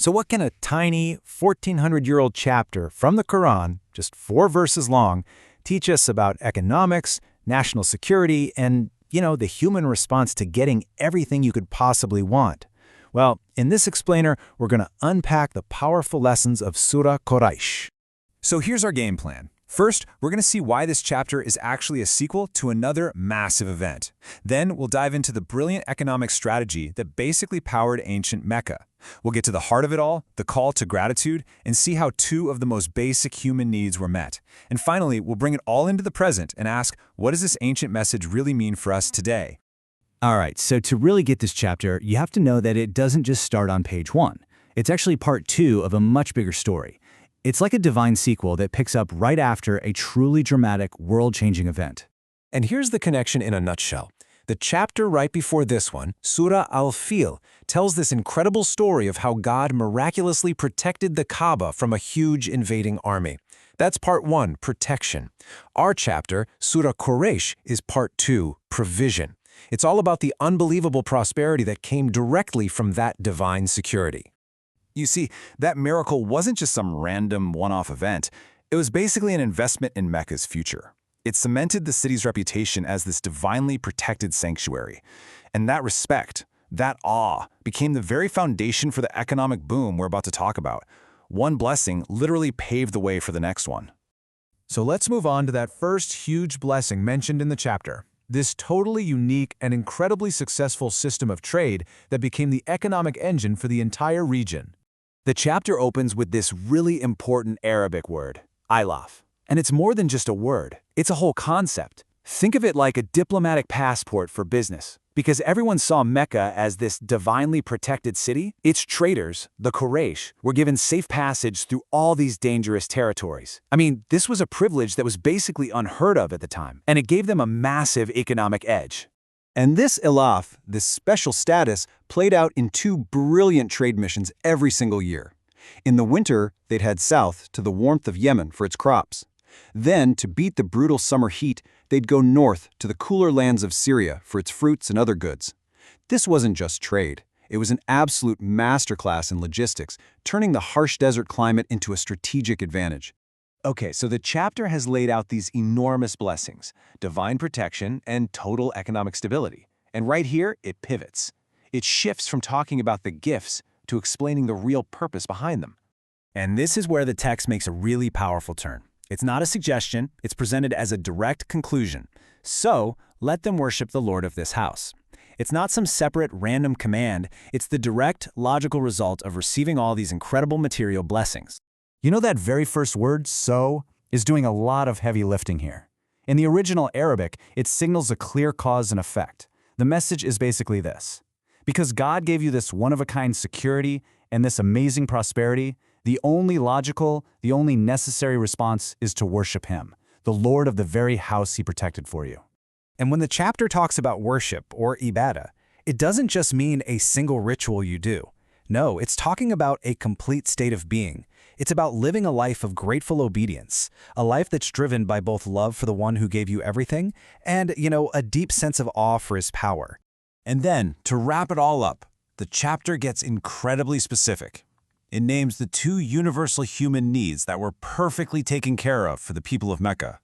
So what can a tiny 1,400-year-old chapter from the Quran, just 4 verses long, teach us about economics, national security, and, the human response to getting everything you could possibly want? Well, in this explainer, we're going to unpack the powerful lessons of Surah Quraysh. So here's our game plan. First, we're going to see why this chapter is actually a sequel to another massive event. Then, we'll dive into the brilliant economic strategy that basically powered ancient Mecca. We'll get to the heart of it all, the call to gratitude, and see how 2 of the most basic human needs were met. And finally, we'll bring it all into the present and ask, what does this ancient message really mean for us today? All right, so to really get this chapter, you have to know that it doesn't just start on page 1. It's actually part 2 of a much bigger story. It's like a divine sequel that picks up right after a truly dramatic, world-changing event. And here's the connection in a nutshell. The chapter right before this one, Surah Al-Fil, tells this incredible story of how God miraculously protected the Kaaba from a huge invading army. That's part 1, protection. Our chapter, Surah Quraysh, is part 2, provision. It's all about the unbelievable prosperity that came directly from that divine security. You see, that miracle wasn't just some random one-off event. It was basically an investment in Mecca's future. It cemented the city's reputation as this divinely protected sanctuary. And that respect, that awe, became the very foundation for the economic boom we're about to talk about. One blessing literally paved the way for the next one. So let's move on to that first huge blessing mentioned in the chapter. This totally unique and incredibly successful system of trade that became the economic engine for the entire region. The chapter opens with this really important Arabic word, ilaf. And it's more than just a word, it's a whole concept. Think of it like a diplomatic passport for business. Because everyone saw Mecca as this divinely protected city, its traders, the Quraysh, were given safe passage through all these dangerous territories. I mean, this was a privilege that was basically unheard of at the time, and it gave them a massive economic edge. And this ilaf, this special status, played out in 2 brilliant trade missions every single year. In the winter, they'd head south to the warmth of Yemen for its crops. Then, to beat the brutal summer heat, they'd go north to the cooler lands of Syria for its fruits and other goods. This wasn't just trade. It was an absolute masterclass in logistics, turning the harsh desert climate into a strategic advantage. Okay, so the chapter has laid out these enormous blessings, divine protection and total economic stability. And right here, it pivots. It shifts from talking about the gifts to explaining the real purpose behind them. And this is where the text makes a really powerful turn. It's not a suggestion, it's presented as a direct conclusion. So, let them worship the Lord of this house. It's not some separate, random command, it's the direct, logical result of receiving all these incredible material blessings. You know that very first word, so, is doing a lot of heavy lifting here. In the original Arabic, it signals a clear cause and effect. The message is basically this. Because God gave you this one-of-a-kind security and this amazing prosperity, the only logical, the only necessary response is to worship Him, the Lord of the very house He protected for you. And when the chapter talks about worship, or ibadah, it doesn't just mean a single ritual you do. No, it's talking about a complete state of being. It's about living a life of grateful obedience, a life that's driven by both love for the one who gave you everything and, a deep sense of awe for His power. And then, to wrap it all up, the chapter gets incredibly specific. It names the 2 universal human needs that were perfectly taken care of for the people of Mecca.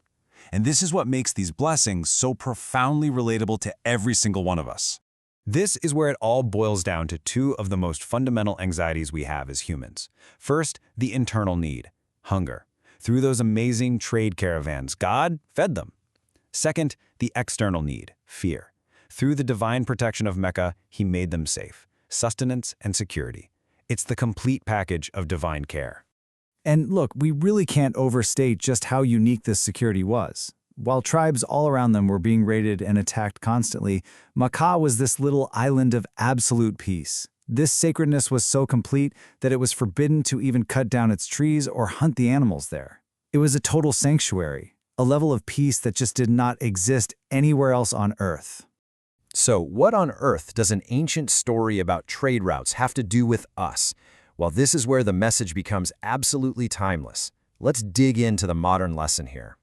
And this is what makes these blessings so profoundly relatable to every single one of us. This is where it all boils down to 2 of the most fundamental anxieties we have as humans. First, the internal need, hunger. Through those amazing trade caravans, God fed them. Second, the external need, fear. Through the divine protection of Mecca, He made them safe, sustenance and security. It's the complete package of divine care. And look, we really can't overstate just how unique this security was. While tribes all around them were being raided and attacked constantly, Mecca was this little island of absolute peace. This sacredness was so complete that it was forbidden to even cut down its trees or hunt the animals there. It was a total sanctuary, a level of peace that just did not exist anywhere else on Earth. So what on earth does an ancient story about trade routes have to do with us? Well, this is where the message becomes absolutely timeless. Let's dig into the modern lesson here.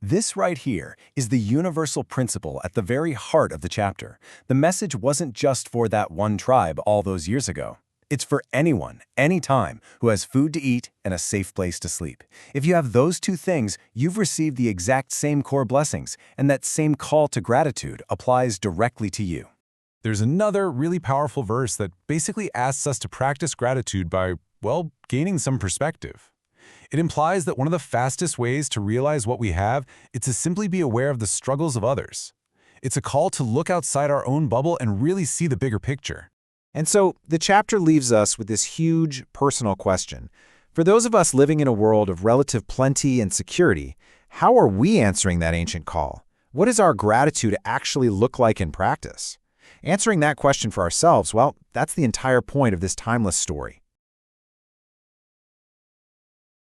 This right here is the universal principle at the very heart of the chapter. The message wasn't just for that one tribe all those years ago. It's for anyone, anytime, who has food to eat and a safe place to sleep. If you have those two things, you've received the exact same core blessings, and that same call to gratitude applies directly to you. There's another really powerful verse that basically asks us to practice gratitude by, well, gaining some perspective. It implies that one of the fastest ways to realize what we have is to simply be aware of the struggles of others. It's a call to look outside our own bubble and really see the bigger picture. And so the chapter leaves us with this huge personal question. For those of us living in a world of relative plenty and security, how are we answering that ancient call? What does our gratitude actually look like in practice? Answering that question for ourselves, well, that's the entire point of this timeless story.